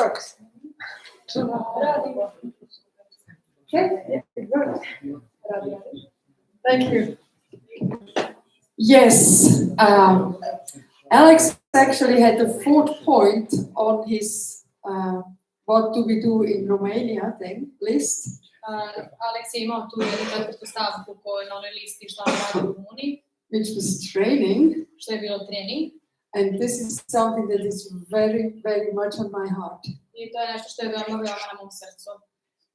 works. Okay, it works. Thank you. Yes, Alex actually had the fourth point on his what do we do in Romania thing list. Alex je imao tu jednu četvrtu stavku na onoj listi šta radi u Rumuniji. Which was training. Što je bilo trening. And this is something that is very, very much on my heart. I to je nešto što je veoma na mom srcu.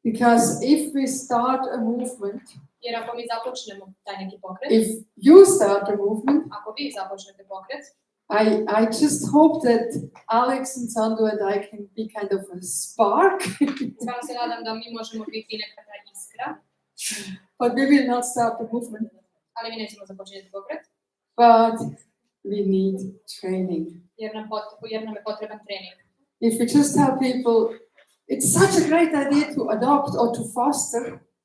Because if we start a movement, jer ako mi započnemo taj neki pokret, if you start a movement, ako vi započnete pokret, I just hope that Alex and Sandro and I can be kind of a spark. Samo se nadam da mi možemo biti neka ta iskra. But we will not start the movement. Ali mi nećemo započeti pokret. But we need training. Jer nam je potreban trening. If we just tell people, it's such a great idea to adopt or to foster.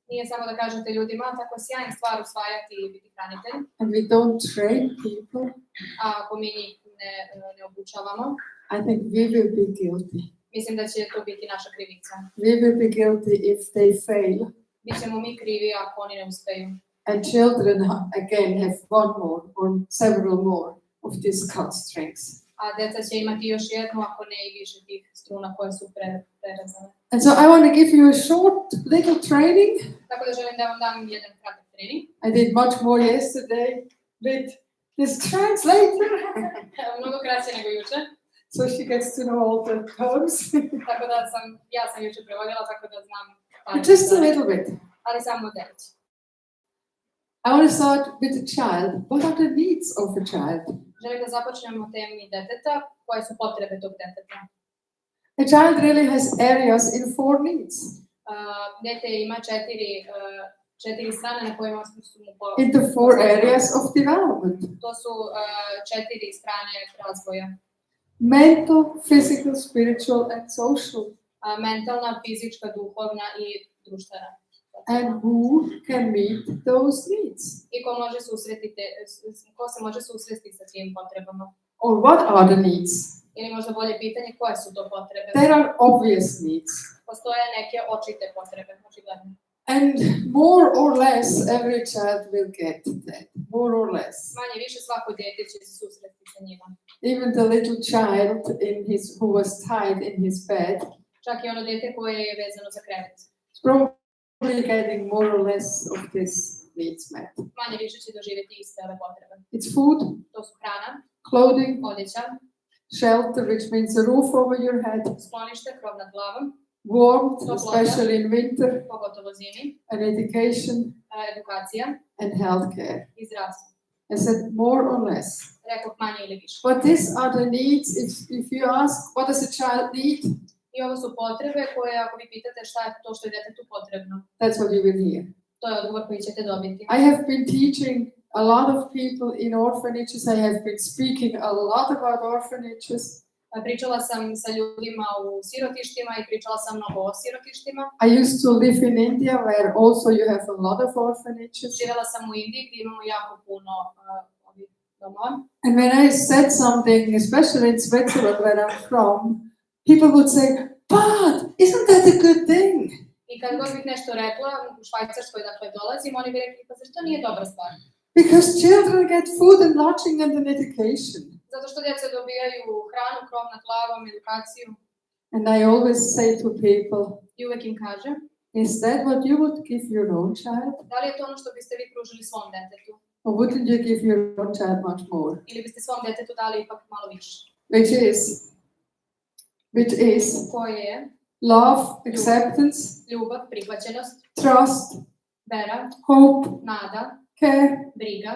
Nije samo da kažete ljudima, tako sjajna stvar usvajati i biti hranitelj. And we don't train people. A ako mi njih ne obučavamo, I think we will be guilty. Mislim da će to biti naša krivica. We will be guilty if they fail. Bićemo mi krivi ako oni ne uspeju. And children again have one more or several more of these cut strings. A djeca će imati još jednu, ako ne i više tih struna koje su prerezane. And so I want to give you a short little training. Tako da želim da vam dam jedan kratak trening. I did much more yesterday with this translator. Mnogo kraće nego juče. So she gets to know all the terms. Tako da ja sam juče prevodila, tako da znam. Just a little bit. Ali samo delić. I want to start with a child. What are the needs of a child? Želim da započnemo temi deteta, koje su potrebe tog deteta. A child really has areas in 4 needs. Dete ima četiri strane na kojima su mu in the 4 areas of development. To su 4 strane razvoja. Mental, physical, spiritual and social. Mentalna, fizička, duhovna i društvena. And who can meet those needs? I ko se može susresti sa tim potrebama? Or what are the needs? Ili možda bolje pitanje, koje su to potrebe? There are obvious needs. Postoje neke očite potrebe, očigledne. And more or less every child will get that. More or less. Manje više svako dijete će se susresti sa njima. Even the little child who was tied in his bed. Čak i ono dijete koje je vezano za krevet. Probably getting more or less of this needs met. Manje više će doživjeti iste ove potrebe. It's food. To su hrana. Clothing. Odjeća. Shelter, which means a roof over your head. Sklonište, krov nad glavom. Warmth, especially in winter. Pogotovo zimi. And education. Edukacija. And healthcare. I zdravstvo. I said more or less. Rekoh manje ili više. But these are the needs. If you ask, what does a child need? I ovo su potrebe koje, ako vi pitate šta je to što je djetetu potrebno. That's what you will hear. To je odgovor koji ćete dobiti. I have been teaching a lot of people in orphanages. I have been speaking a lot about orphanages. Pričala sam sa ljudima u sirotištima i pričala sam mnogo o sirotištima. I used to live in India where also you have a lot of orphanages. Živjela sam u Indiji gdje imamo jako puno ovih domova. And when I said something, especially in Switzerland where I'm from, people would say, "But isn't that a good thing?" I kad god bih nešto rekla u Švajcarskoj, dakle dolazim, oni bi rekli, pa zašto nije dobra stvar? Because children get food and lodging and an education. Zato što djeca dobijaju hranu, krov nad glavom, edukaciju. And I always say to people, I uvek im kažem, is that what you would give your own child? Da li je to ono što biste vi pružili svom detetu? Or wouldn't you give your own child much more? Ili biste svom detetu dali ipak malo više? Which is koje je love, acceptance, ljubav, prihvaćenost, trust, vera, hope, nada, care, briga,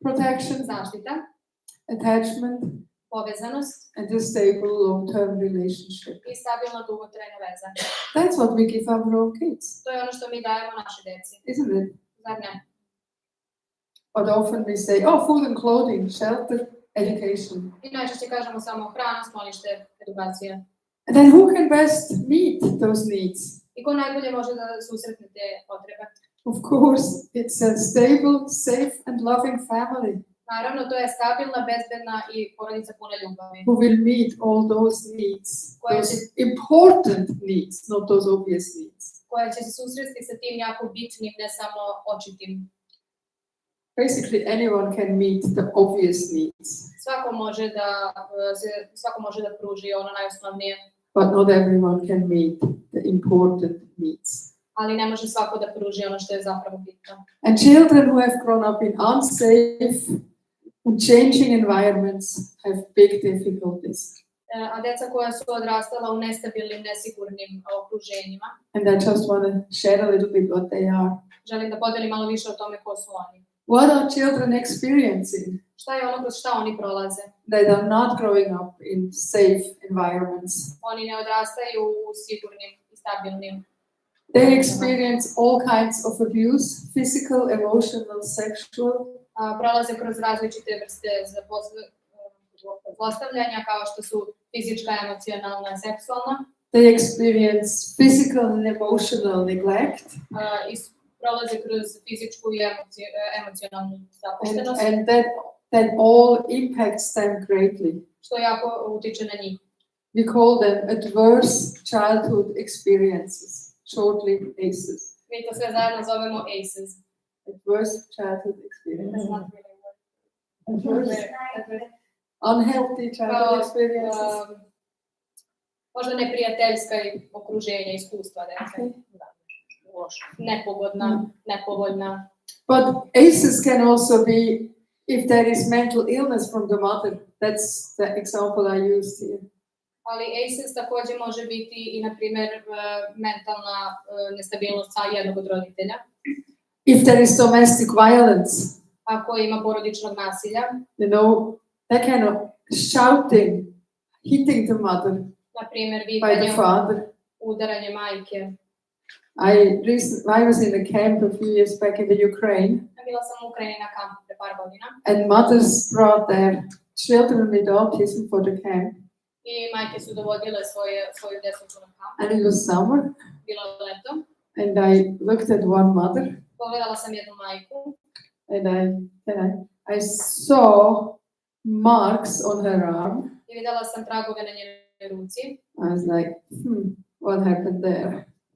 protection, zaštita, attachment, povezanost and a stable long-term relationship. I stabilna dugotrajna veza. That's what we give our own kids. To je ono što mi dajemo naše djeci. Isn't it? Zar ne? But often we say, oh, food and clothing, shelter, education. I najčešće kažemo samo hrana, sklonište, edukacija. And then who can best meet those needs? I ko najbolje može da susretne te potrebe? Of course, it's a stable, safe and loving family. Naravno, to je stabilna, bezbedna i porodica puna ljubavi. who will meet all those needs, those important needs, not those obvious needs. Koja će se susresti sa tim jako bitnim, ne samo očitim. Basically, anyone can meet the obvious needs, Svako može da pruži ono najosnovnije, but not everyone can meet the important needs. ali ne može svako da pruži ono što je zapravo bitno. And children who have grown up in unsafe and changing environments have big difficulties. A deca koja su odrastala u nestabilnim, nesigurnim okruženjima. And I just want to share a little bit what they are. Želim da podelim malo više o tome ko su oni. What are children experiencing? Šta je ono kroz šta oni prolaze? They are not growing up in safe environments. Oni ne odrastaju u sigurnim i stabilnim. They experience all kinds of abuse, physical, emotional, sexual. Prolaze kroz različite vrste zlostavljanja, kao što su fizička, emocionalna i seksualna. They experience physical and emotional neglect. Prolaze kroz fizičku i emocionalnu zapuštenost. And that all impacts them greatly. Što jako utiče na njih. We call them adverse childhood experiences, shortly ACEs. Mi to sve zajedno zovemo ACEs. Adverse childhood experiences. Unhealthy childhood experiences. Možda neprijateljska okruženja, iskustva dece. Nepovoljna. But ACEs can also be if there is mental illness from the mother. That's the example I used here. Ali ACEs također može biti i, na primjer, mentalna nestabilnost sa jednog od roditelja. If there is domestic violence, ako ima porodičnog nasilja, you know, that kind of shouting, hitting the mother, na primjer, by the father. Udaranje majke. I was in a camp a few years back in the Ukraine. Bila sam u Ukrajini na kampu pre par godina. And mothers brought their children with autism for the camp. I majke su dovodile svoju djecu na kamp. And it was summer. Bilo je leto. And I looked at one mother. Pogledala sam jednu majku. And I saw marks on her arm. I videla sam tragove na njenoj ruci. I was like, what happened there?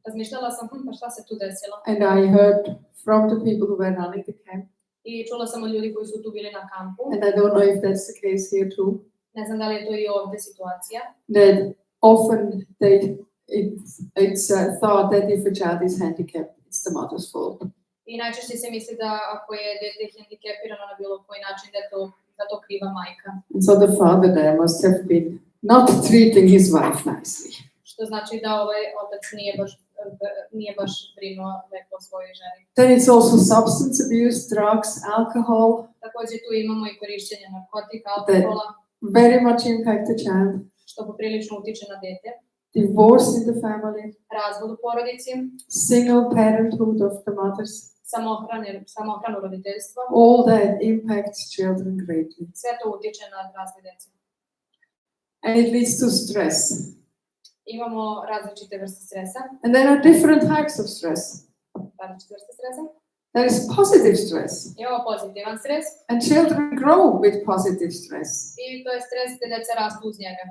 Razmišljala sam, pa šta se tu desilo? And I heard from the people who were running the camp. I čula sam od ljudi koji su tu bili na kampu. And I don't know if that's the case here too. Ne znam da li je to i ovdje situacija. That often it's thought that if a child is handicapped, it's the mother's fault. I najčešće se misli da ako je dete hendikepirano na bilo koji način, da je to kriva majka. And so the father there must have been not treating his wife nicely. Što znači da ovaj otac nije baš brinuo lepo o svojoj ženi. Then it's also substance abuse, drugs, alcohol. Također tu imamo i korištenje narkotika, alkohola. Very much impact the child. Što poprilično utiče na dete. Divorce in the family. Razvod u porodici. Single parenthood of the mothers. Samohrano roditeljstvo. All that impacts children greatly. Sve to utiče na razvoj dece. And it leads to stress. Imamo različite vrste stresa. And there are different types of stress. Različite vrste stresa. There is positive stress. Imamo pozitivan stres. And children grow with positive stress. I to je stres gdje deca rastu uz njega.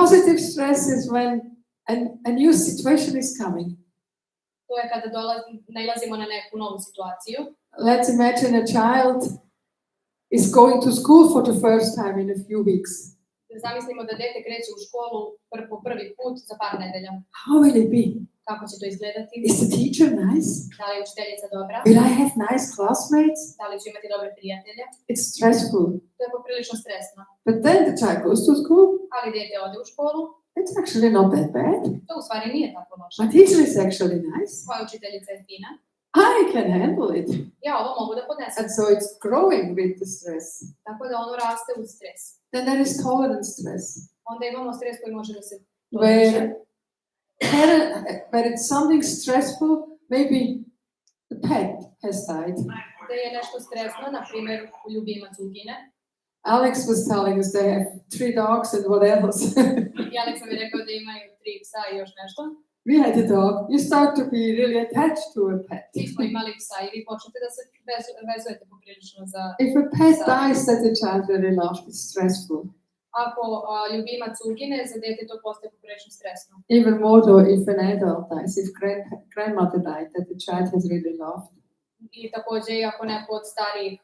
Positive stress is when a new situation is coming. To je kada nailazimo na neku novu situaciju. Let's imagine a child is going to school for the first time in a few weeks. Zamislimo da dete kreće u školu po prvi put za par nedelja. How will it be? Kako će to izgledati? Is the teacher nice? Da li je učiteljica dobra? Will I have nice classmates? Da li ću imati dobre prijatelje? It's stressful. To je poprilično stresno. But then the child goes to school. Ali dete ode u školu. It's actually not that bad. To u stvari nije tako loše. My teacher is actually nice. Moja učiteljica je fina. I can handle it. Ja ovo mogu da podnesem. And so it's growing with the stress. Tako da ono raste uz stres. Then there is tolerance stress. Onda imamo stres koji može da se where it's something stressful, maybe the pet has died. Da je nešto stresno, na primjer ljubimac ugine. Alex was telling us they have 3 dogs and what else. I Alex nam je rekao da imaju 3 psa i još nešto. We had a dog. You start to be really attached to a pet. Mi smo imali psa i vi počnete da se vezujete poprilično za... If a pet dies that the child really loves, it's stressful. Ako ljubimac ugine, za dete to postaje poprilično stresno. Even more though if an adult dies, if grandmother died that the child has really loved. I takođe i ako neko od starijih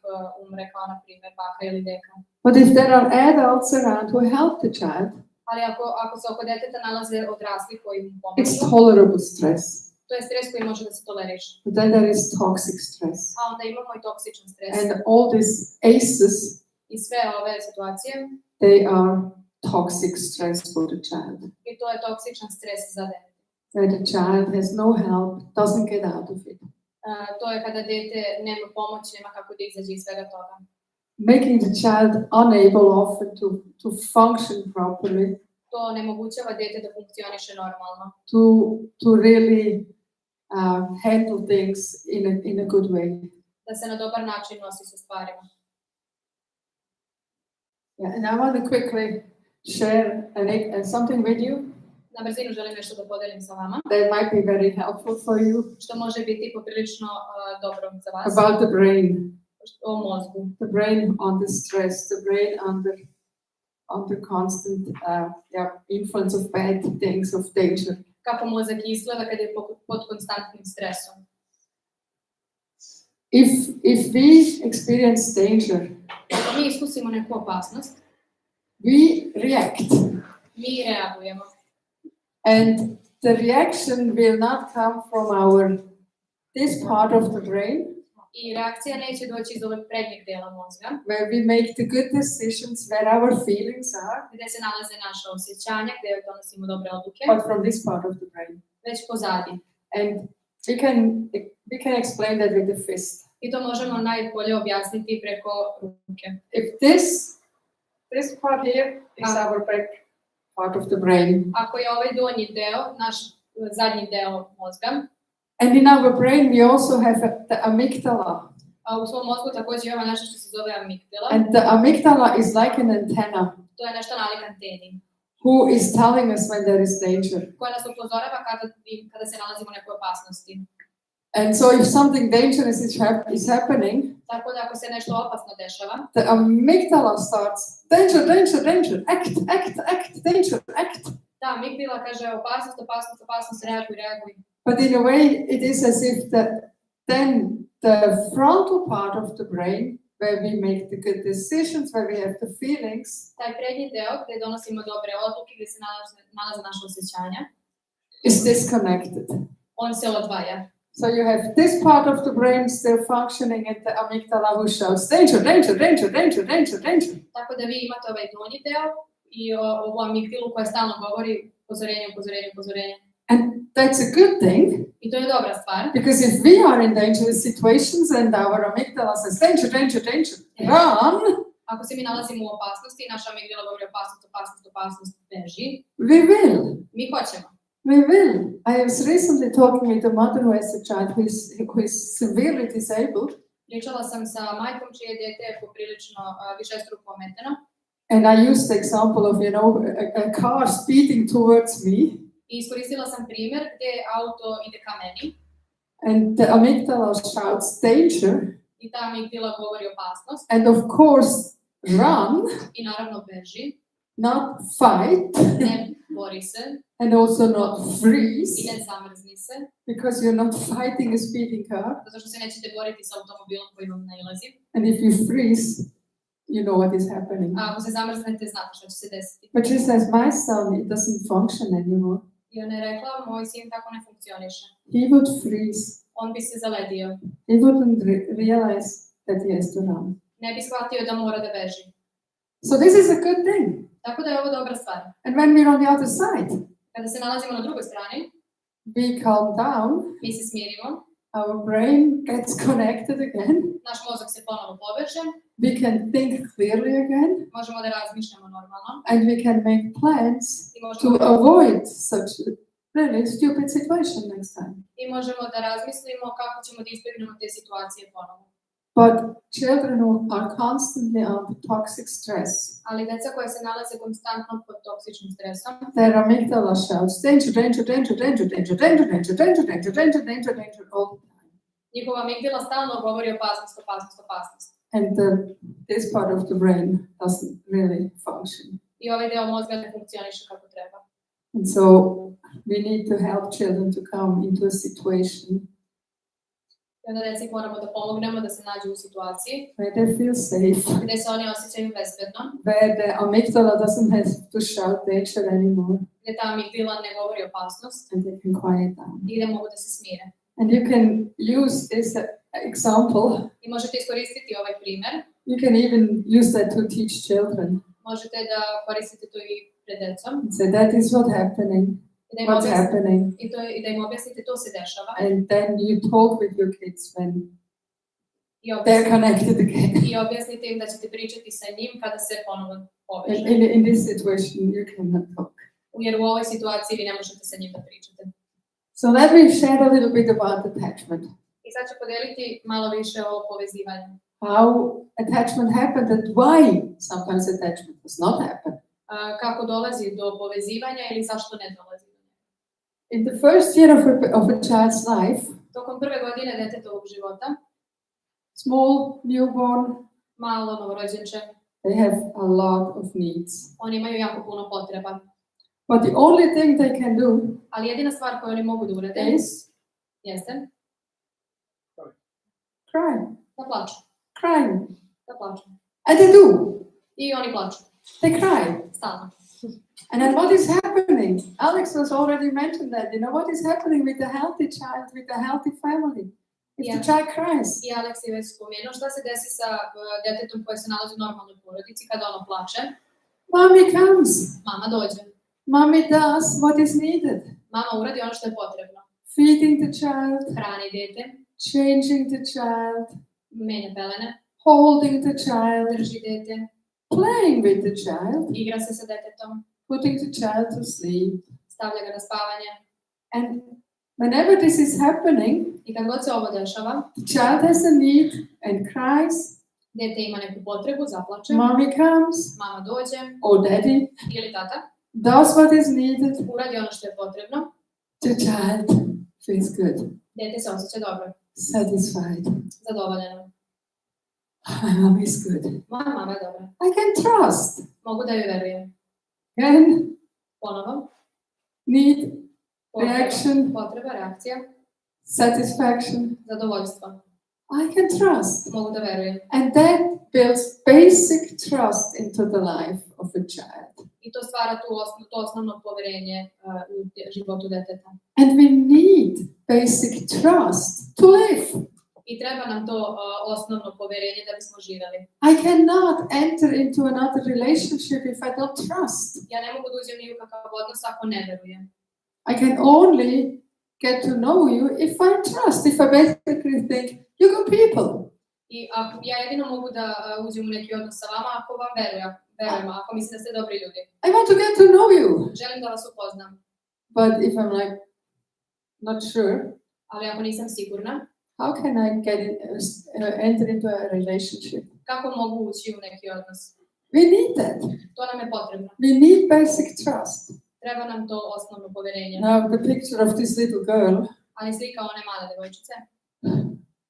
umre, kao na primjer baka ili deka. But if there are adults around who help the child, Ali ako se oko deteta nalaze odrasli koji mu it's pomažu, tolerable stress. to je stres koji može da se toleriše. But then there is toxic stress. A onda imamo i toksičan stres. And all these ACEs, I sve ove situacije, they are toxic stress for the child. i to je toksičan stres za dete. Where the child has no help, doesn't get out of it. To je kada dete nema pomoć, nema kako da izađe iz svega toga. Making the child unable often to function properly, To onemogućava dete da funkcioniše normalno, to really handle things in a good way. da se na dobar način nosi sa stvarima. Yeah, and I want to quickly share something with you Na brzinu želim nešto da podelim sa vama, that might be very helpful for you što može biti poprilično dobro za vas, about the brain. o mozgu. The brain under stress, the brain under constant influence of bad things, of danger. Kako mozak izgleda kad je pod konstantnim stresom. If we experience danger, Ako mi iskusimo neku opasnost, we react. mi reagujemo. And the reaction will not come from this part of the brain, I reakcija neće doći iz ovog prednjeg dela mozga, where we make the good decisions, where our feelings are, gde se nalaze naša osjećanja, gde donosimo dobre odluke, but from this part of the brain. već pozadi. And we can explain that with the fist. I to možemo najbolje objasniti preko ruke. If this part here is our back part of the brain, Ako je ovaj donji deo, naš zadnji deo mozga, and in our brain we also have the amygdala. u svom mozgu takođe imamo nešto što se zove amigdala. And the amygdala is like an antenna To je nešto nalik anteni, who is telling us when there is danger. koja nas upozorava kada se nalazimo u nekoj opasnosti. And so if something dangerous is happening, Tako da ako se nešto opasno dešava, the amygdala starts, danger, danger, danger, act, danger, act. ta amigdala kaže opasnost, opasnost, opasnost, reaguj, reaguj. But in a way, it is as if then the frontal part of the brain, where we make the good decisions, where we have the feelings, Taj prednji deo gde donosimo dobre odluke, gde se nalaze naše osjećanja, is disconnected. on se odvaja. So you have this part of the brain still functioning and the amygdala who shouts, danger, danger, danger, danger, danger, danger. Tako da vi imate ovaj donji deo i ovu amigdalu koja stalno govori upozorenje, upozorenje, upozorenje. And that's a good thing, I to je dobra stvar. because if we are in dangerous situations and our amygdala says, danger, danger, danger, run, Ako se mi nalazimo u opasnosti i naša amigdala govori opasnost, opasnost, opasnost, beži, we will. mi hoćemo. We will. I was recently talking with a mother who has a child who is severely disabled, Pričala sam sa majkom čije dete je poprilično višestruko ometeno and I used the example of, a car speeding towards me, i iskoristila sam primjer gde auto ide ka meni and the amygdala shouts danger, i ta amigdala govori opasnost and of course run, i naravno beži, not fight, ne bori se and also not freeze, i ne zamrzni se, because you're not fighting a speeding car. zato što se nećete boriti sa automobilom koji vam nailazi. And if you freeze, you know what is happening. A ako se zamrznete, znate što će se desiti. But she says, my son, it doesn't function anymore. I ona je rekla, moj sin tako ne funkcioniše. He would freeze. On bi se zaledio. He wouldn't realize that he has to run. Ne bi shvatio da mora da beži. So this is a good thing. Tako da je ovo dobra stvar. And when we're on the other side, Kada se nalazimo na drugoj strani, we calm down, mi se smirimo, our brain gets connected again, naš mozak se ponovo poveže, we can think clearly again, možemo da razmišljamo normalno and we can make plans i to možemo, avoid such a really stupid situation next time. da razmislimo kako ćemo da izbjegnemo te situacije ponovo. But children who are constantly under toxic stress, Ali deca koja se nalaze konstantno pod toksičnim stresom, their amygdala shouts danger, danger, danger, danger, danger, danger, danger, danger, danger, danger, danger, danger all the time. njihova amigdala stalno govori opasnost, opasnost, opasnost. And this part of the brain doesn't really function. I ovaj deo mozga ne funkcioniše kako treba. And so we need to help children to come into a situation I onda deci moramo da pomognemo da se nađu u situaciji where they feel safe, gde se oni osjećaju bezbedno, where the amygdala doesn't have to shout danger anymore, gde ta amigdala ne govori opasnost and they can quiet down. i gde mogu da se smire. And you can use this example. I možete iskoristiti ovaj primer, You can even use that to teach children. možete da koristite to i pred decom. So that is what's happening. I da im objasnite to se dešava. And then you talk with your kids when they're connected again. I objasnite im da ćete pričati sa njim kada se ponovo And poveže. in this situation, you cannot talk. Jer u ovoj situaciji vi ne možete sa njim da pričate. So let me share a little bit about attachment. I sad ću podeliti malo više o povezivanju. How attachment happened and why sometimes attachment does not happen. Kako dolazi do povezivanja ili zašto ne dolazi do njega. In the first year of a child's life, Tokom prve godine detetovog života, small, newborn, malo novorođenče, they have a lot of needs. oni imaju jako puno potreba. But the only thing they can do Ali jedina stvar koju oni mogu da urade jeste cry, da plaču. crying. Da plaču. And they do. I oni plaču. They cry. Stalno. And then what is happening? Alex has already mentioned that. You know, what is happening with a healthy child, with a healthy family? If the child cries. I Alex je već spomenuo šta se desi sa detetom koje se nalazi u normalnoj porodici kada ono plače. Mommy comes. Mama dođe. Mommy does what is needed. Mama uradi ono što je potrebno. Feeding the child. Hrani dete. Changing the child. Menja pelene. Holding the child. Drži dete. Playing with the child. Igra se sa detetom. Putting the child to sleep. Stavlja ga na spavanje. And whenever this is happening, I kad god se ovo dešava, the child has a need and cries. dete ima neku potrebu, zaplače. Mommy comes. Mama dođe. Or daddy. Ili tata. Does what is needed. Uradi ono što je potrebno. The child feels good. Dete se osjeća dobro. Satisfied. Zadovoljeno. My mom is good. Moja mama je dobra. I can trust. Mogu da joj verujem. And Ponovo. need, reaction, Potreba, reakcija. satisfaction. Zadovoljstvo. I can trust. Mogu da verujem. And that builds basic trust into the life of a child. I to stvara to osnovno poverenje u životu deteta. And we need basic trust to live. I treba nam to osnovno poverenje da bismo živeli. I cannot enter into another relationship if I don't trust. Ja ne mogu da uđem ni u kakav odnos ako ne verujem. I can only get to know you if I trust, if I basically think, you're good people. I ja jedino mogu da uđem u neki odnos sa vama ako vam verujem, ako mislim da ste dobri ljudi. I want to get to know you. Želim da vas upoznam. But if I'm like, not sure, Ali ako nisam sigurna, how can I enter into a relationship? kako mogu ući u neki odnos? We need that. To nam je potrebno. We need basic trust. Treba nam to osnovno poverenje. Now the picture of this little girl. Ali slika one male devojčice.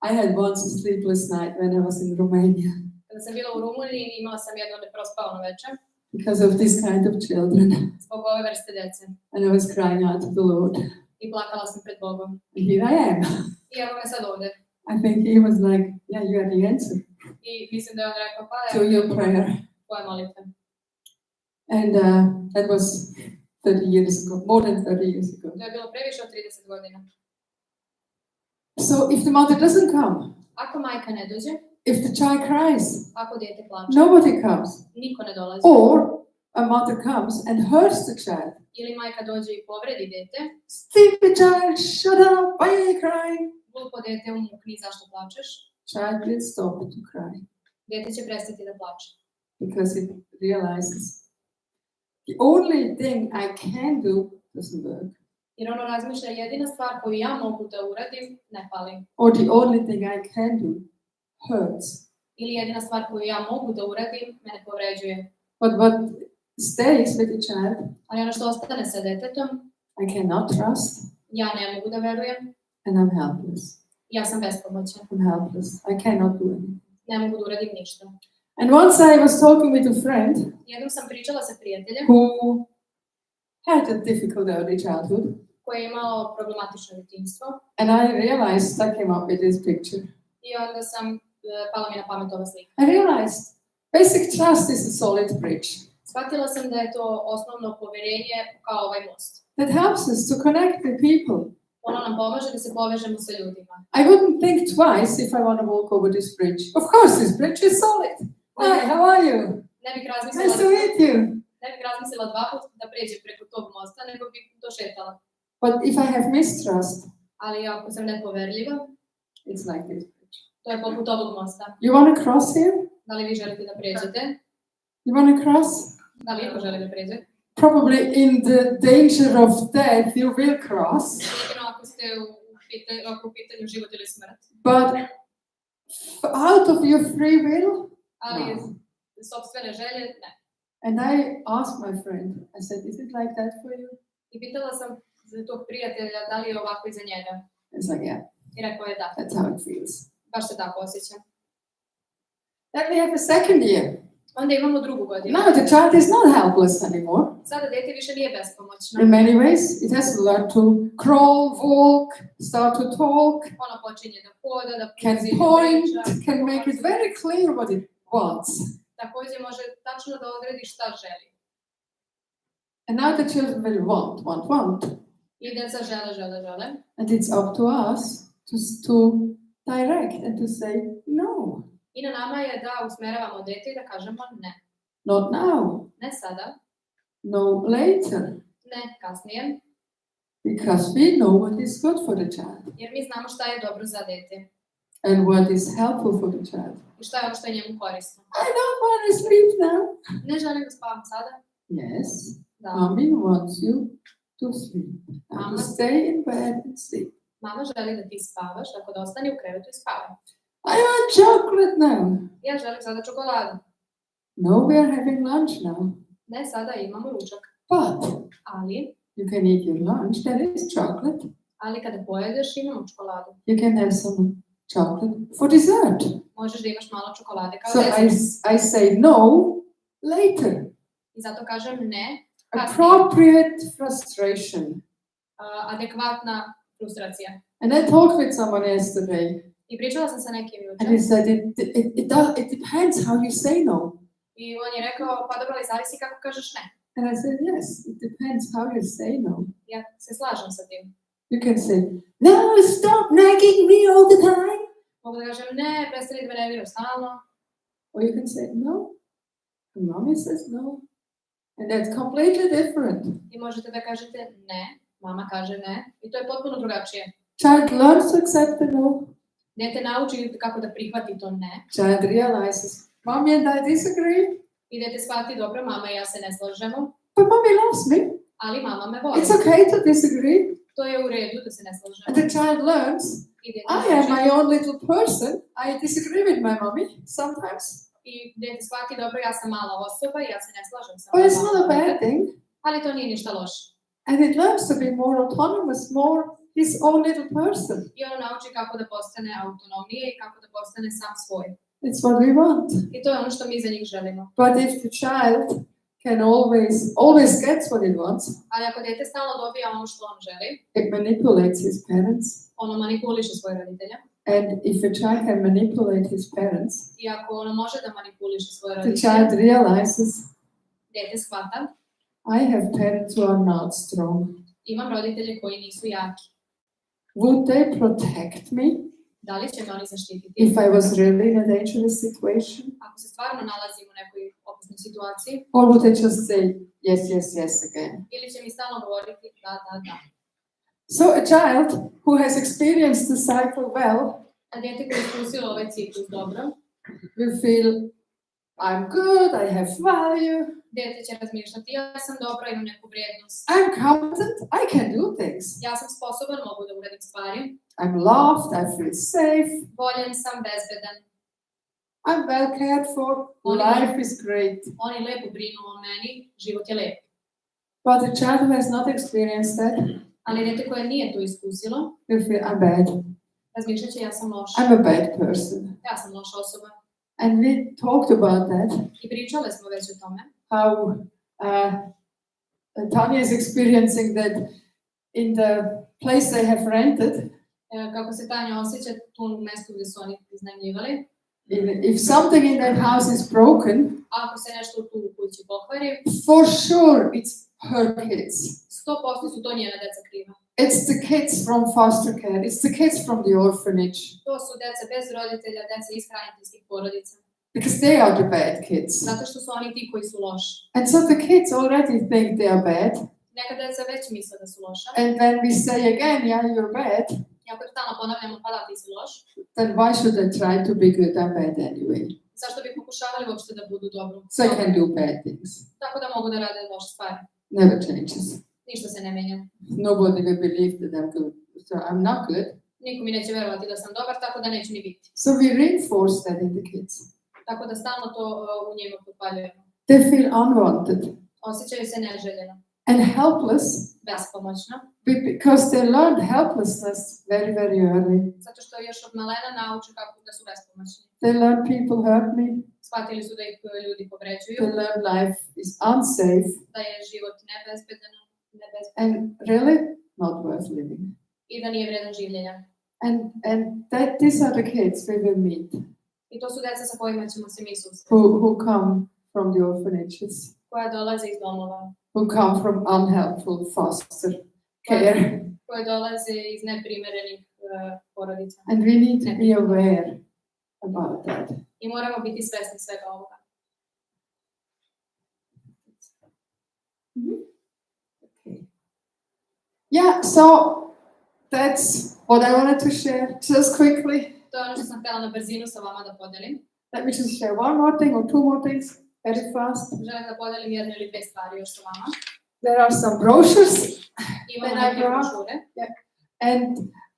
I had once a sleepless night when I was in Romania Kada sam bila u Rumuniji, imala sam jedno neprospavano večer because of this kind of children. zbog ove vrste dece. And I was crying out to the Lord. I plakala sam pred Bogom. And here I am. I evo me sad ovde. I think he was like, yeah, you are the answer I mislim da je on rekao, pa to your prayer. tvoje molitve. And that was 30 years ago, more than 30 years ago. To je bilo previše od 30 godina. So if the mother doesn't come, Ako majka ne dođe, if the child cries, ako dete plače, nobody comes. niko ne dolazi. Or a mother comes and hurts the child. Ili majka dođe i povredi dete, Stupid child, shut up, why are you crying? glupo dete, umukni, zašto plačeš? Child will stop to cry Dete će prestati da plače. because it realizes the only thing I can do doesn't work. Jer ono razmišlja, jedina stvar koju ja mogu da uradim, ne pali. Or the only thing I can do hurts. Ili jedina stvar koju ja mogu da uradim, mene povređuje. But what stays with the child, Ali ono što ostane sa detetom, I cannot trust, ja ne mogu da verujem, and I'm helpless. ja sam bespomoćna. I'm helpless. I cannot do anything. Ne mogu da uradim ništa. And once I was talking with a friend Jednom sam pričala sa prijateljem who had a difficult early childhood, koji je imao problematično djetinjstvo and I realized, I came up with this picture. i onda sam pala mi na pamet ova slika. I realized basic trust is a solid bridge Shvatila sam da je to osnovno poverenje kao ovaj most. that helps us to connect with people. Ono nam pomaže da se povežemo sa ljudima. I wouldn't think twice if I want to walk over this bridge. Of course, this bridge is solid. Hi, how are you? Ne bih Nice to meet you. razmislila dva puta da pređem preko tog mosta, nego bih došetala. But if I have mistrust, Ali ako sam nepoverljiva, it's like this bridge. to je poput ovog mosta. You want to cross here? Da li vi želite da pređete? You want to cross? Da li iko želi da pređe? Probably in the danger of death, you will cross. Jedino ako ste u pitanju život ili smrt. But out of your free will? Ali No. iz sopstvene želje, ne. And I asked my friend, I said, is it like that for you? I pitala sam za tog prijatelja da li je ovako i za njega. It's like, yeah, I rekao je da, that's how it feels. baš se tako osjeća. Then we have a second year. Onda imamo drugu godinu. Now the child is not helpless anymore. Sada dete više nije bespomoćno. In many ways, it has to learn to crawl, walk, start to talk, Ono počinje da hoda, da can puzi, da point, priča. can make it very clear what it wants. Također može tačno da odredi šta želi. And now the children will want. I djeca žele. And it's up to us to direct and to say no. I na nama je da usmeravamo dete i da kažemo ne. Not now, Ne sada, no later, ne kasnije, because we know what is good for the child jer mi znamo šta je dobro za dete and what is helpful for the child. i šta je ono što je njemu korisno. I don't want to sleep now. Ne želim da spavam sada. Yes, Da. mommy wants you to sleep. And to stay in bed and sleep. Mama želi da ti spavaš, tako da ostani u krevetu i spavaj. I want chocolate now. Ja želim sada čokoladu. No, we are having lunch now. Ne sada, imamo ručak. But Ali you can eat your lunch, there is chocolate. kada pojedeš, imamo čokoladu. You can have some chocolate for dessert. Možeš da imaš malo čokolade kao So desert. I say no later. I zato kažem ne, kasnije. Appropriate frustration. Adekvatna frustracija. And I talked with someone yesterday, I pričala sam sa nekim and he jučer. said it depends how you say no. I on je rekao, pa dobro, ali zavisi kako kažeš ne. And I said yes, it depends how you say no. Ja se slažem sa tim. You can say no, stop nagging me all the time, Mogu da kažem ne, prestani da me nerviraš stalno. or you can say no. And mommy says no, and that's completely different. I možete da kažete ne, mama kaže ne, i to je potpuno drugačije. Child learns to accept the no. Dete nauči kako da prihvati to ne. Child realizes, mommy and I disagree, I dete shvati, dobro, mama i ja se ne slažemo, but mommy loves me. ali mama me voli. It's okay to disagree. To je u redu da se ne slažemo. And the child learns, I dete I am nauči. my own little person. I disagree with my mommy sometimes. I dete shvati, dobro, ja sam mala osoba i ja se ne slažem sa But it's not a mamom. bad thing. Ali to nije ništa loše. And it learns to be more autonomous, more his own little person. I ono nauči kako da postane autonomnije i kako da postane sam svoj. It's what we want. I to je ono što mi za njih želimo. But if the child can always gets what it wants, Ali ako dete stalno dobija ono što on želi, it manipulates his parents. ono manipuliše svoje roditelje. And if a child can manipulate his parents, I ako ono može da manipuliše svoje the roditelje, child realizes, dete shvata, I have parents who are not strong. imam roditelje koji nisu jaki. Would they protect me Da li će me oni zaštititi? if I was really in a dangerous situation? Ako se stvarno nalazim u nekoj opasnoj situaciji, Or would they just say, yes, yes, yes again? ili će mi stalno govoriti da. So a child who has experienced the cycle well A dete koje je iskusilo ovaj ciklus dobro, will feel, I'm good, I have value, dete će razmišljati, ja sam dobra, imam neku vrijednost, I'm competent, I can do things. ja sam sposoban, mogu da uradim stvari, I'm loved, I feel safe, voljen sam, bezbedan, I'm well cared for, life is great. Oni lepo brinu o meni, život je lep. But the child who has not experienced that, Ali dete koje nije to iskusilo, will feel I'm bad. razmišljat će ja sam loša, I'm a bad person. ja sam loša osoba. And we talked about that, I pričale smo već o tome. how Tanya is experiencing that in the place they have rented. Kako se Tanja osjeća tu u mjestu gdje su oni iznajmljivali. If something in that house is broken, Ako se nešto tu u kući pokvari, for sure it's her kids. 100% su to njena deca kriva. It's the kids from foster care. It's the kids from the orphanage. To su deca bez roditelja, deca iz hraniteljskih porodica. Because they are the bad kids. Zato što su oni ti koji su loši. And so the kids already think they are bad. Neka deca već misle da su loša. And when we say again, yeah, you're bad, I ako stalno ponavljamo, pa da, ti si loš, then why should they try to be good? I'm bad anyway. zašto bi pokušavali uopšte da budu dobro? So I can do bad things. Tako da mogu da rade loše stvari. Never changes. Ništa se ne menja. Nobody will believe that I'm good. So I'm not good. Niko mi neće verovati da sam dobar, tako da neću ni biti. So we reinforce that in the kids. Tako da stalno to u njima potpaljujemo. They feel unwanted Osjećaju se neželjeno, and helpless bespomoćno, because they learned helplessness very, very early. zato što još od malena nauče kako da su bespomoćni. They learn people hurt me. Shvatili su da ih ljudi povređuju, They learn life is unsafe da je život nebezbedan, and really not worth living. i da nije vredan življenja. And these are the kids we will meet I to su deca sa kojima ćemo se mi susreti, who come from the orphanages, koja dolaze iz domova, who come from unhelpful foster care. koje dolaze iz neprimerenih porodica. And we need to be aware about that. I moramo biti svesni svega ovoga. Okay. Yeah, so that's what I wanted to share just quickly. To je ono što sam htjela na brzinu sa vama da podelim. Let me just share one more thing or two more things very fast. Želim da podelim jednu ili dve stvari još sa vama. There are some brochures. Imamo Then I neke brought- brošure. And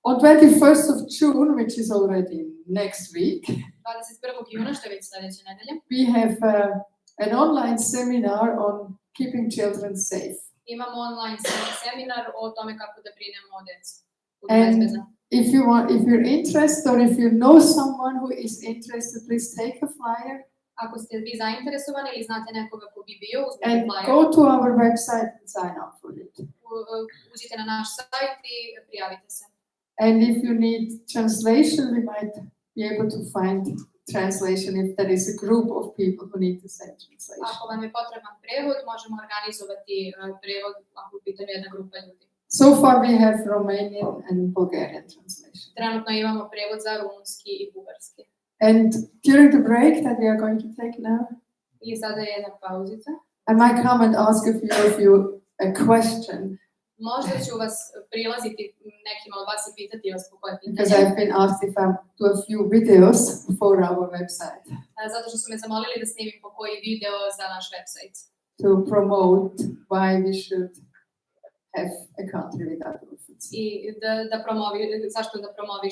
on 21st of June, which is already next week, 21. juna, što je već sljedeće nedelje, we have an online seminar on keeping children safe. imamo online seminar o tome kako da brinemo o djeci. And if you're interested or if you know someone who is interested, please take a flyer Ako ste vi zainteresovani ili znate nekoga ko bi bio, uzmite and flyer, go to our website and sign up for it. uđite na naš sajt i prijavite se. And if you need translation, we might be able to find translation if there is a group of people who need to send translation. Ako vam je potreban prevod, možemo organizovati prevod ako u pitanju jedna grupa ljudi. So far we have Romanian and Bulgarian translation. Trenutno imamo prevod za rumunski i bugarski. And during the break that we are going to take now, I sada je jedna pauzica. I might come and ask you a question, Možda ću vas prilaziti nekima od vas i pitati vas po koje because pitanje. I've been asked if I do a few videos for our website Zato što su me zamolili da snimim po koji video za naš website. to promote why we should have a country without orphans. I zašto da promoviš